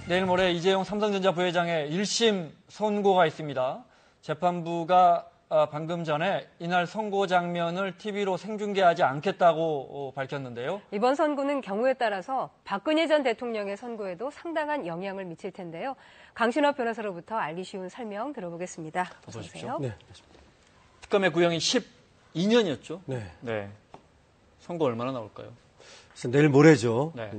내일 모레 이재용 삼성전자 부회장의 1심 선고가 있습니다. 재판부가 방금 전에 이날 선고 장면을 TV로 생중계하지 않겠다고 밝혔는데요. 이번 선고는 경우에 따라서 박근혜 전 대통령의 선고에도 상당한 영향을 미칠 텐데요. 강신업 변호사로부터 알기 쉬운 설명 들어보겠습니다. 어서 오세요. 네. 특검의 구형이 12년이었죠. 네. 선고 얼마나 나올까요? 그래서 내일 모레죠. 네.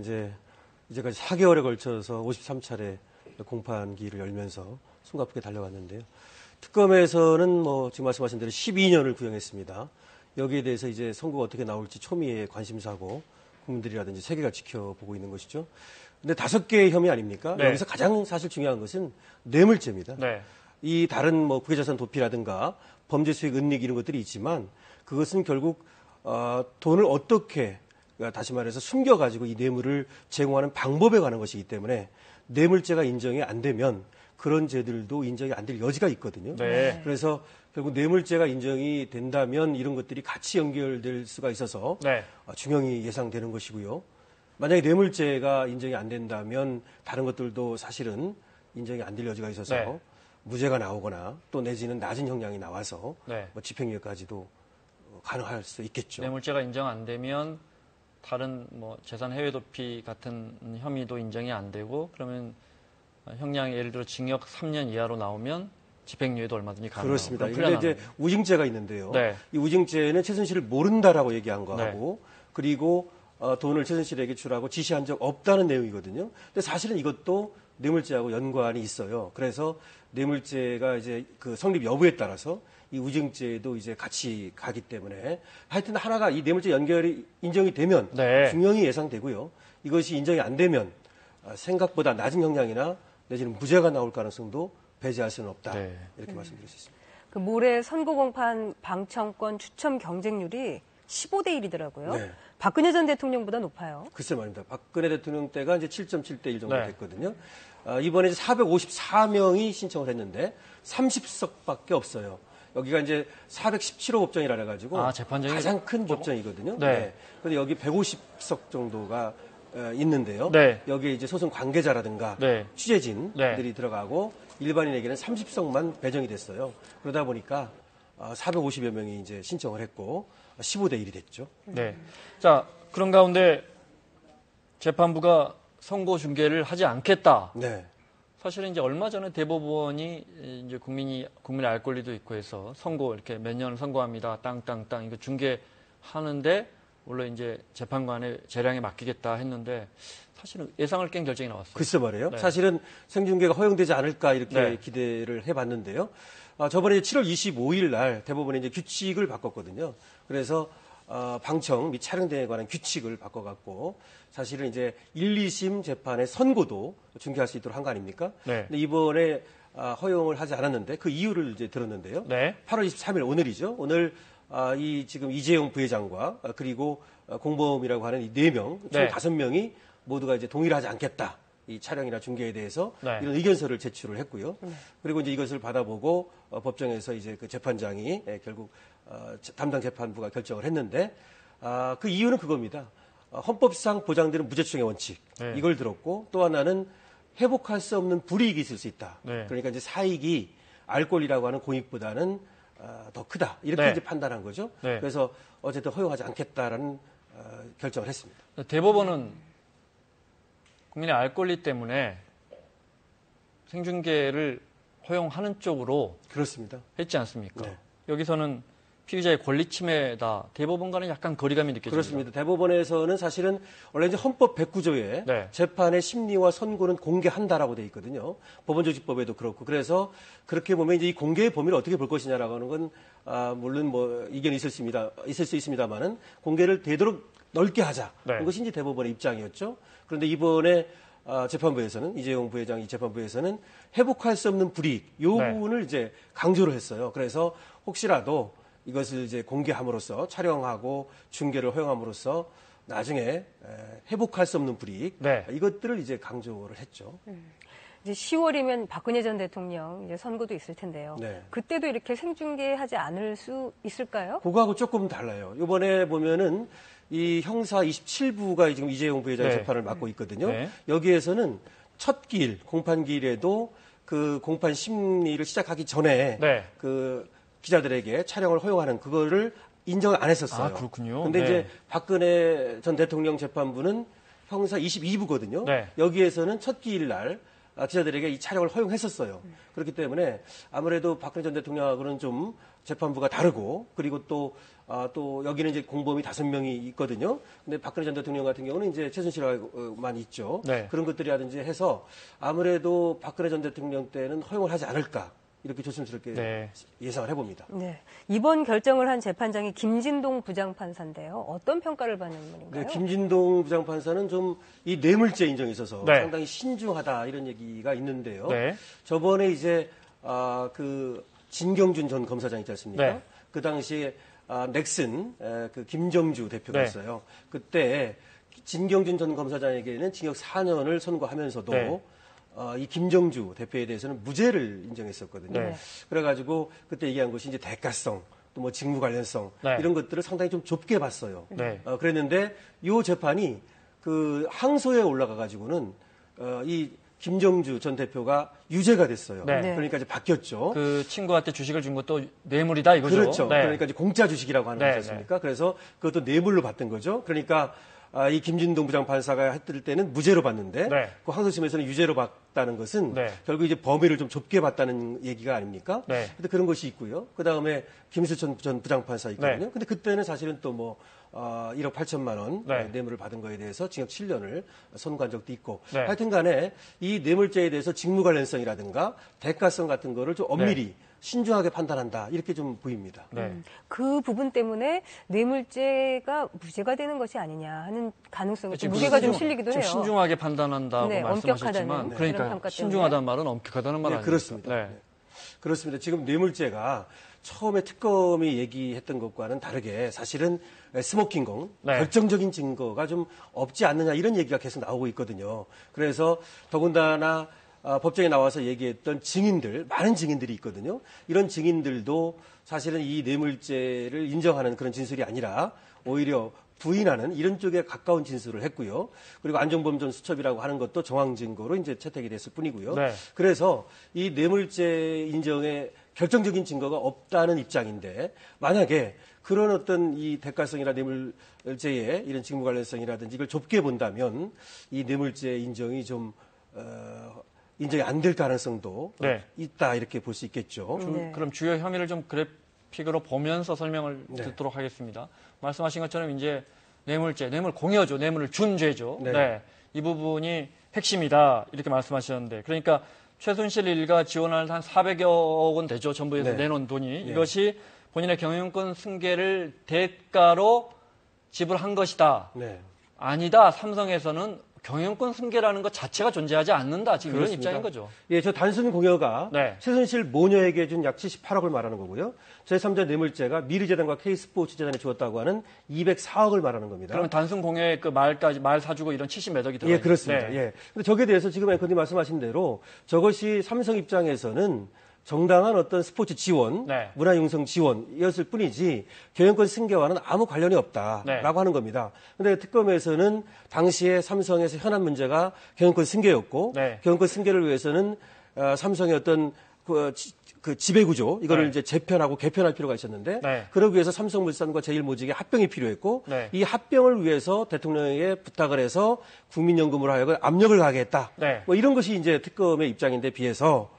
이제까지 4개월에 걸쳐서 53차례 공판기를 열면서 숨가쁘게 달려왔는데요. 특검에서는 지금 말씀하신 대로 12년을 구형했습니다. 여기에 대해서 이제 선고가 어떻게 나올지 초미의 관심사고 국민들이라든지 세계가 지켜보고 있는 것이죠. 근데 5개의 혐의 아닙니까? 네. 여기서 가장 사실 중요한 것은 뇌물죄입니다. 네. 이 다른 부계자산 도피라든가 범죄 수익 은닉 이런 것들이 있지만 그것은 결국 돈을 어떻게 다시 말해서 숨겨가지고 이 뇌물을 제공하는 방법에 관한 것이기 때문에 뇌물죄가 인정이 안 되면 그런 죄들도 인정이 안 될 여지가 있거든요. 네. 그래서 결국 뇌물죄가 인정이 된다면 이런 것들이 같이 연결될 수가 있어서 네. 중형이 예상되는 것이고요. 만약에 뇌물죄가 인정이 안 된다면 다른 것들도 사실은 인정이 안 될 여지가 있어서 네. 무죄가 나오거나 또 내지는 낮은 형량이 나와서 네. 집행유예까지도 가능할 수 있겠죠. 뇌물죄가 인정 안 되면 다른 재산 해외 도피 같은 혐의도 인정이 안 되고 그러면 형량이 예를 들어 징역 3년 이하로 나오면 집행유예도 얼마든지 가능하고. 그렇습니다. 그런데 이제 우징죄가 있는데요. 네. 이 우징죄는 최순실을 모른다라고 얘기한 거하고 네. 그리고 돈을 최순실에게 주라고 지시한 적 없다는 내용이거든요. 근데 사실은 이것도 뇌물죄하고 연관이 있어요. 그래서 뇌물죄가 이제 그 성립 여부에 따라서 이 우징죄도 이제 같이 가기 때문에 하여튼 하나가 이 뇌물죄 연결이 인정이 되면 네. 중형이 예상되고요. 이것이 인정이 안 되면 생각보다 낮은 형량이나 내지는 무죄가 나올 가능성도 배제할 수는 없다. 네. 이렇게 말씀드릴 수 있습니다. 그 모레 선고 공판 방청권 추첨 경쟁률이 15대 1이더라고요. 네. 박근혜 전 대통령보다 높아요. 글쎄 말입니다. 박근혜 대통령 때가 이제 7.7대 1 정도 네. 됐거든요. 이번에 이제 454명이 신청을 했는데 30석밖에 없어요. 여기가 이제 417호 법정이라 해가지고 재판정이 가장 큰 법정이거든요. 네. 그런데 여기 150석 정도가 있는데요. 네. 여기에 이제 소송 관계자라든가 네. 취재진들이 네. 들어가고 일반인에게는 30석만 배정이 됐어요. 그러다 보니까 450여 명이 이제 신청을 했고 15대 1이 됐죠. 네. 자, 그런 가운데 재판부가 선고 중계를 하지 않겠다. 네. 사실은 이제 얼마 전에 대법원이 이제 국민의 알 권리도 있고 해서 선고 이렇게 몇 년을 선고합니다. 땅땅땅 이거 중계하는데 물론 이제 재판관의 재량에 맡기겠다 했는데 사실은 예상을 깬 결정이 나왔어요. 글쎄 말이에요. 네. 사실은 생중계가 허용되지 않을까 이렇게 네. 기대를 해봤는데요. 저번에 7월 25일 날 대법원이 이제 규칙을 바꿨거든요. 그래서 방청 및 촬영 등에 관한 규칙을 바꿔갖고 사실은 이제 1, 2심 재판의 선고도 중계할 수 있도록 한 거 아닙니까? 네. 근데 이번에 허용을 하지 않았는데 그 이유를 이제 들었는데요. 네. 8월 23일 오늘이죠. 오늘 이 지금 이재용 부회장과 그리고 공범이라고 하는 이 4명, 총 네. 5명이 모두가 이제 동의를 하지 않겠다. 이 촬영이나 중계에 대해서 네. 이런 의견서를 제출을 했고요. 그리고 이제 이것을 받아보고 법정에서 이제 그 재판장이 결국 담당 재판부가 결정을 했는데 그 이유는 그겁니다. 헌법상 보장되는 무죄추정의 원칙 네. 이걸 들었고 또 하나는 회복할 수 없는 불이익이 있을 수 있다. 네. 그러니까 이제 사익이 알 권리라고 하는 공익보다는 더 크다. 이렇게 네. 이제 판단한 거죠. 네. 그래서 어쨌든 허용하지 않겠다라는 결정을 했습니다. 대법원은 국민의 알 권리 때문에 생중계를 허용하는 쪽으로 그렇습니다. 했지 않습니까? 네. 여기서는 피의자의 권리 침해다. 대법원과는 약간 거리감이 느껴집니다. 그렇습니다. 대법원에서는 사실은 원래 이제 헌법 109조에 네. 재판의 심리와 선고는 공개한다라고 돼 있거든요. 법원조직법에도 그렇고. 그래서 그렇게 보면 이제 이 공개의 범위를 어떻게 볼 것이냐라고 하는 건 물론 이견이 있을 수 있습니다만은 공개를 되도록 넓게 하자. 네. 이것이 이제 대법원의 입장이었죠. 그런데 이번에 재판부에서는 이재용 부회장 이 재판부에서는 회복할 수 없는 불이익 이 네. 부분을 이제 강조를 했어요. 그래서 혹시라도 이것을 이제 공개함으로써 촬영하고 중계를 허용함으로써 나중에 회복할 수 없는 불이익 네. 이것들을 이제 강조를 했죠. 이제 10월이면 박근혜 전 대통령 이제 선고도 있을 텐데요. 네. 그때도 이렇게 생중계하지 않을 수 있을까요? 그거하고 조금 달라요. 이번에 보면은 이 형사 27부가 지금 이재용 부회장의 네. 재판을 맡고 있거든요. 네. 여기에서는 첫 기일, 공판 기일에도 그 공판 심리를 시작하기 전에 네. 그 기자들에게 촬영을 허용하는 그거를 인정을 안 했었어요. 아, 그렇군요. 근데 네. 이제 박근혜 전 대통령 재판부는 형사 22부거든요. 네. 여기에서는 첫 기일 날 기자들에게 이 촬영을 허용했었어요. 그렇기 때문에 아무래도 박근혜 전 대통령하고는 좀 재판부가 다르고 그리고 또 여기는 이제 공범이 5명이 있거든요. 근데 박근혜 전 대통령 같은 경우는 이제 최순실만 있죠. 네. 그런 것들이라든지 해서 아무래도 박근혜 전 대통령 때는 허용을 하지 않을까 이렇게 조심스럽게 네. 예상을 해봅니다. 네. 이번 결정을 한 재판장이 김진동 부장판사인데요. 어떤 평가를 받는 분인가요? 네, 김진동 부장판사는 좀 이 뇌물죄 인정에 있어서 네. 상당히 신중하다 이런 얘기가 있는데요. 네. 저번에 이제 그 진경준 전 검사장 있지 않습니까? 네. 그 당시에 넥슨 그 김정주 대표가 네. 있어요. 그때 진경준 전 검사장에게는 징역 4년을 선고하면서도 네. 이 김정주 대표에 대해서는 무죄를 인정했었거든요. 네. 그래가지고 그때 얘기한 것이 이제 대가성, 또 뭐 직무 관련성 네. 이런 것들을 상당히 좀 좁게 봤어요. 네. 그랬는데 이 재판이 그 항소에 올라가가지고는 이 김정주 전 대표가 유죄가 됐어요. 네. 그러니까 이제 바뀌었죠. 그 친구한테 주식을 준 것도 뇌물이다 이거죠. 그렇죠. 네. 그러니까 이제 공짜 주식이라고 하는 네, 거지 않습니까? 그래서 그것도 뇌물로 받던 거죠. 그러니까 이 김진동 부장판사가 했을 때는 무죄로 봤는데 네. 그 항소심에서는 유죄로 봤다는 것은 네. 결국 이제 범위를 좀 좁게 봤다는 얘기가 아닙니까? 네. 근데 그런 것이 있고요. 그 다음에 김수천 전 부장판사 있거든요. 네. 근데 그때는 사실은 또 뭐 1억 8천만 원 네. 뇌물을 받은 거에 대해서 징역 7년을 선고한 적도 있고 네. 하여튼 간에 이 뇌물죄에 대해서 직무 관련성이라든가 대가성 같은 거를 좀 엄밀히 신중하게 판단한다 이렇게 좀 보입니다. 네. 그 부분 때문에 뇌물죄가 무죄가 되는 것이 아니냐 하는 가능성이 좀 지금 무게가 좀 실리기도 좀 해요. 신중하게 판단한다고 네, 말씀하셨지만 엄격하다는 그러니까 그런 평가 때문에. 신중하다는 말은 엄격하다는 말 네, 아닙니까? 그렇습니다. 네. 네. 그렇습니다. 지금 뇌물죄가 처음에 특검이 얘기했던 것과는 다르게 사실은 스모킹건 네. 결정적인 증거가 좀 없지 않느냐 이런 얘기가 계속 나오고 있거든요. 그래서 더군다나 법정에 나와서 얘기했던 증인들, 많은 증인들이 있거든요. 이런 증인들도 사실은 이 뇌물죄를 인정하는 그런 진술이 아니라 오히려 부인하는 이런 쪽에 가까운 진술을 했고요. 그리고 안종범 전 수첩이라고 하는 것도 정황 증거로 이제 채택이 됐을 뿐이고요. 네. 그래서 이 뇌물죄 인정에 결정적인 증거가 없다는 입장인데 만약에 그런 어떤 이 대가성이나 뇌물죄의 이런 직무 관련성이라든지 이걸 좁게 본다면 이 뇌물죄 인정이 좀 인정이 안 될 가능성도 네. 있다 이렇게 볼 수 있겠죠. 네. 그럼 주요 혐의를 좀 그래픽으로 보면서 설명을 네. 듣도록 하겠습니다. 말씀하신 것처럼 이제 뇌물죄, 뇌물 공여죠. 뇌물을 준 죄죠. 네. 네. 이 부분이 핵심이다. 이렇게 말씀하셨는데. 그러니까 최순실 일가 지원할 한 400여 원 되죠. 정부에서 네. 내놓은 돈이. 네. 이것이 본인의 경영권 승계를 대가로 지불한 것이다. 네. 아니다. 삼성에서는 경영권 승계라는 것 자체가 존재하지 않는다. 지금 그렇습니다. 이런 입장인 거죠. 예, 저 단순 공여가 네. 최순실 모녀에게 준 약 78억을 말하는 거고요. 제3자 뇌물죄가 미르재단과 K스포츠 재단에 주었다고 하는 204억을 말하는 겁니다. 그러면 단순 공여의 그 말까지 말 사주고 이런 70몇 억이 들어요. 예, 그렇습니다. 네. 예. 근데 저기에 대해서 지금 앵커님 말씀하신 대로 저것이 삼성 입장에서는 정당한 어떤 스포츠 지원, 네. 문화융성 지원이었을 뿐이지 경영권 승계와는 아무 관련이 없다라고 네. 하는 겁니다. 근데 특검에서는 당시에 삼성에서 현안 문제가 경영권 승계였고 네. 경영권 승계를 위해서는 삼성의 어떤 그 지배구조 이거를 네. 이제 재편하고 개편할 필요가 있었는데 네. 그러기 위해서 삼성물산과 제일모직의 합병이 필요했고 네. 이 합병을 위해서 대통령에게 부탁을 해서 국민연금으로 하여금 압력을 가하겠다. 네. 뭐 이런 것이 이제 특검의 입장인데 비해서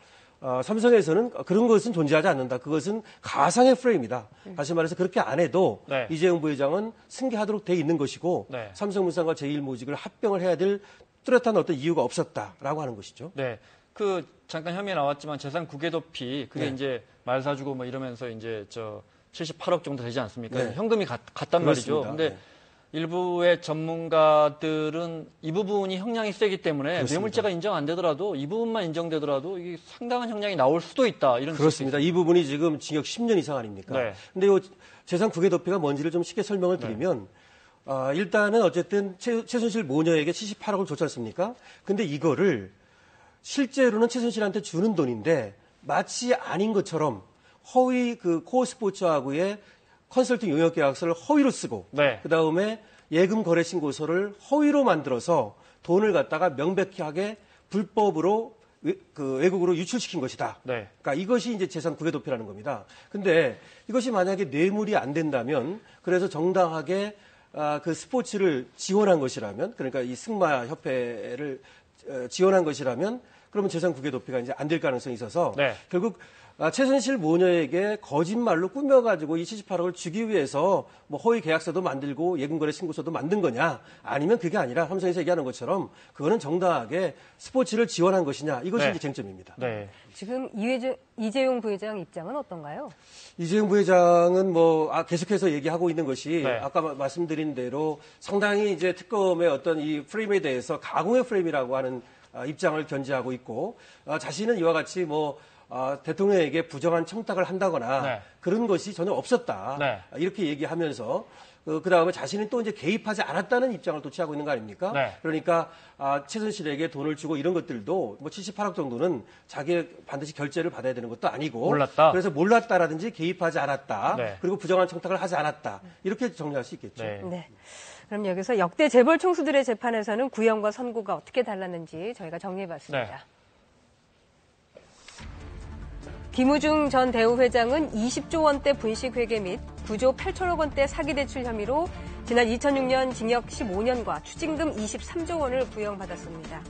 삼성에서는 그런 것은 존재하지 않는다. 그것은 가상의 프레임이다. 다시 말해서 그렇게 안 해도 네. 이재용 부회장은 승계하도록 돼 있는 것이고 네. 삼성물산과 제일모직을 합병을 해야 될 뚜렷한 어떤 이유가 없었다라고 하는 것이죠. 네. 그 잠깐 혐의 나왔지만 재산 구개도피 그게 네. 이제 말 사주고 뭐 이러면서 이제 78억 정도 되지 않습니까? 네. 현금이 갔단 말이죠. 그렇습니다. 근데 네. 일부의 전문가들은 이 부분이 형량이 세기 때문에 그렇습니다. 뇌물죄가 인정 안 되더라도 이 부분만 인정되더라도 이게 상당한 형량이 나올 수도 있다. 이런 그렇습니다. 이 부분이 지금 징역 10년 이상 아닙니까? 네. 근데 이 재산 구개도피가 뭔지를 좀 쉽게 설명을 드리면 일단은 어쨌든 최순실 모녀에게 78억을 줬지 않습니까? 근데 이거를 실제로는 최순실한테 주는 돈인데 마치 아닌 것처럼 허위 그 코어 스포츠하고의 컨설팅 용역 계약서를 허위로 쓰고 네. 그다음에 예금 거래 신고서를 허위로 만들어서 돈을 갖다가 명백하게 불법으로 외국으로 유출시킨 것이다. 네. 그러니까 이것이 이제 재산 국외 도피라는 겁니다. 근데 이것이 만약에 뇌물이 안 된다면 그래서 정당하게 그 스포츠를 지원한 것이라면 그러니까 이 승마 협회를 지원한 것이라면 그러면 재산 국외 도피가 이제 안 될 가능성이 있어서 네. 결국 최순실 모녀에게 거짓말로 꾸며가지고 이 78억을 주기 위해서 뭐 허위 계약서도 만들고 예금거래 신고서도 만든 거냐 아니면 그게 아니라 삼성에서 얘기하는 것처럼 그거는 정당하게 스포츠를 지원한 것이냐 이것이 네. 이제 쟁점입니다. 네. 지금 이재용 부회장 입장은 어떤가요? 이재용 부회장은 계속해서 얘기하고 있는 것이 네. 아까 말씀드린 대로 상당히 이제 특검의 어떤 이 프레임에 대해서 가공의 프레임이라고 하는 입장을 견지하고 있고 자신은 이와 같이 대통령에게 부정한 청탁을 한다거나 네. 그런 것이 전혀 없었다. 네. 이렇게 얘기하면서 그다음에 자신은 또 이제 개입하지 않았다는 입장을 또 취하고 있는 거 아닙니까? 네. 그러니까 최순실에게 돈을 주고 이런 것들도 78억 정도는 자기 반드시 결제를 받아야 되는 것도 아니고 몰랐다. 그래서 몰랐다라든지 개입하지 않았다. 네. 그리고 부정한 청탁을 하지 않았다. 이렇게 정리할 수 있겠죠. 네. 네. 그럼 여기서 역대 재벌 총수들의 재판에서는 구형과 선고가 어떻게 달랐는지 저희가 정리해봤습니다. 네. 김우중 전 대우회장은 20조 원대 분식회계 및 9조 8천억 원대 사기대출 혐의로 지난 2006년 징역 15년과 추징금 23조 원을 구형받았습니다.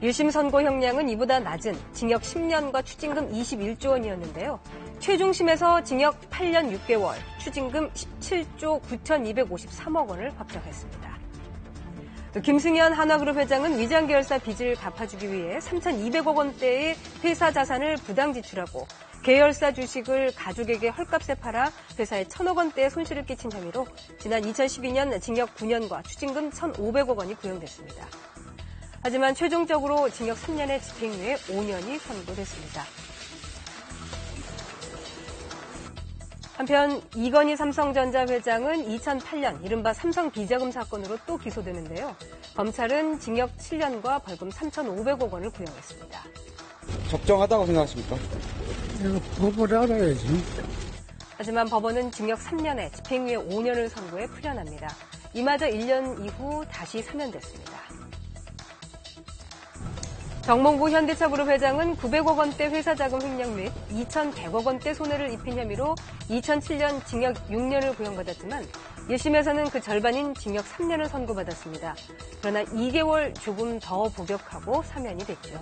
1심 선고 형량은 이보다 낮은 징역 10년과 추징금 21조 원이었는데요. 최종심에서 징역 8년 6개월, 추징금 17조 9,253억 원을 확정했습니다. 김승현 한화그룹 회장은 위장계열사 빚을 갚아주기 위해 3,200억 원대의 회사 자산을 부당 지출하고 계열사 주식을 가족에게 헐값에 팔아 회사에 1,000억 원대의 손실을 끼친 혐의로 지난 2012년 징역 9년과 추징금 1,500억 원이 구형됐습니다. 하지만 최종적으로 징역 3년의 집행유예 5년이 선고됐습니다. 한편 이건희 삼성전자 회장은 2008년 이른바 삼성 비자금 사건으로 또 기소되는데요. 검찰은 징역 7년과 벌금 3,500억 원을 구형했습니다. 적정하다고 생각하십니까? 이거 법을 알아야지. 하지만 법원은 징역 3년에 집행유예 5년을 선고해 풀려납니다. 이마저 1년 이후 다시 사면됐습니다. 정몽구 현대차그룹 회장은 900억 원대 회사 자금 횡령 및 2,100억 원대 손해를 입힌 혐의로 2007년 징역 6년을 구형받았지만 1심에서는 그 절반인 징역 3년을 선고받았습니다. 그러나 2개월 조금 더 복역하고 사면이 됐죠.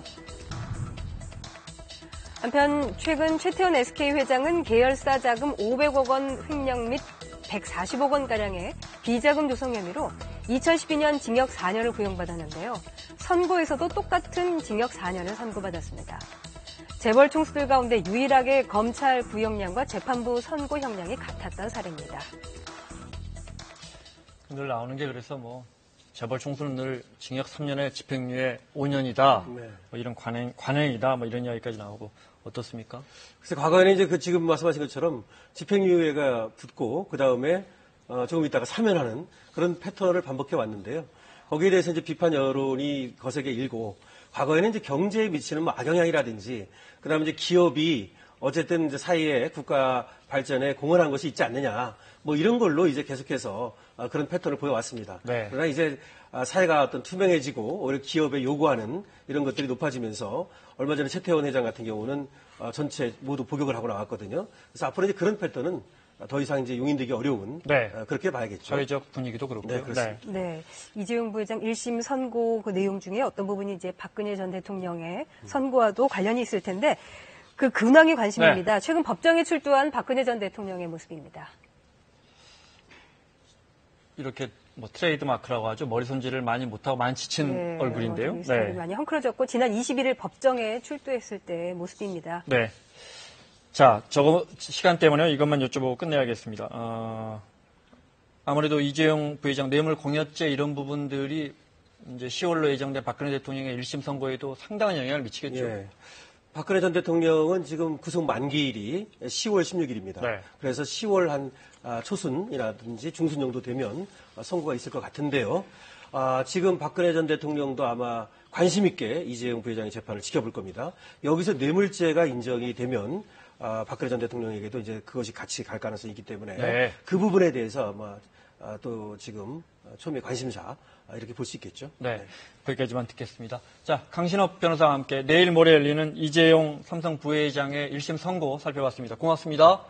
한편 최근 최태원 SK 회장은 계열사 자금 500억 원 횡령 및 140억 원가량의 비자금 조성 혐의로 2012년 징역 4년을 구형받았는데요. 선고에서도 똑같은 징역 4년을 선고받았습니다. 재벌 총수들 가운데 유일하게 검찰 구형량과 재판부 선고 형량이 같았던 사례입니다. 늘 나오는 게 그래서 재벌 총수는 늘 징역 3년에 집행유예 5년이다. 네. 이런 관행이다. 이런 이야기까지 나오고 어떻습니까? 그래서 과거에는 이제 지금 말씀하신 것처럼 집행유예가 붙고 그 다음에 조금 있다가 사면하는 그런 패턴을 반복해 왔는데요. 거기에 대해서 이제 비판 여론이 거세게 일고 과거에는 이제 경제에 미치는 악영향이라든지 그다음에 이제 기업이 어쨌든 이제 사이에 국가 발전에 공헌한 것이 있지 않느냐 이런 걸로 이제 계속해서 그런 패턴을 보여왔습니다. 네. 그러나 이제 사회가 어떤 투명해지고 오히려 기업에 요구하는 이런 것들이 높아지면서 얼마 전에 최태원 회장 같은 경우는 전체 모두 복역을 하고 나왔거든요. 그래서 앞으로 이제 그런 패턴은 더 이상 이제 용인되기 어려운 네. 그렇게 봐야겠죠. 사회적 분위기도 그렇고요. 네, 그렇습니다. 네, 이재용 부회장 1심 선고 그 내용 중에 어떤 부분이 이제 박근혜 전 대통령의 선고와도 관련이 있을 텐데 그 근황이 관심입니다. 네. 최근 법정에 출두한 박근혜 전 대통령의 모습입니다. 이렇게 트레이드 마크라고 하죠. 머리 손질을 많이 못하고 많이 지친 얼굴인데요. 네. 많이 헝클어졌고 지난 21일 법정에 출두했을 때의 모습입니다. 네. 자, 시간 때문에 이것만 여쭤보고 끝내야겠습니다. 아무래도 이재용 부회장 뇌물 공여죄 이런 부분들이 이제 10월로 예정된 박근혜 대통령의 1심 선고에도 상당한 영향을 미치겠죠. 예. 박근혜 전 대통령은 지금 구속 만기일이 10월 16일입니다. 네. 그래서 10월 한 초순이라든지 중순 정도 되면 선고가 있을 것 같은데요. 지금 박근혜 전 대통령도 아마 관심 있게 이재용 부회장의 재판을 지켜볼 겁니다. 여기서 뇌물죄가 인정이 되면 박근혜 전 대통령에게도 이제 그것이 같이 갈 가능성이 있기 때문에 네. 그 부분에 대해서 아마 또 지금 초미의 관심사 이렇게 볼 수 있겠죠. 네, 거기까지만 듣겠습니다. 자, 강신업 변호사와 함께 내일 모레 열리는 이재용 삼성 부회장의 1심 선고 살펴봤습니다. 고맙습니다.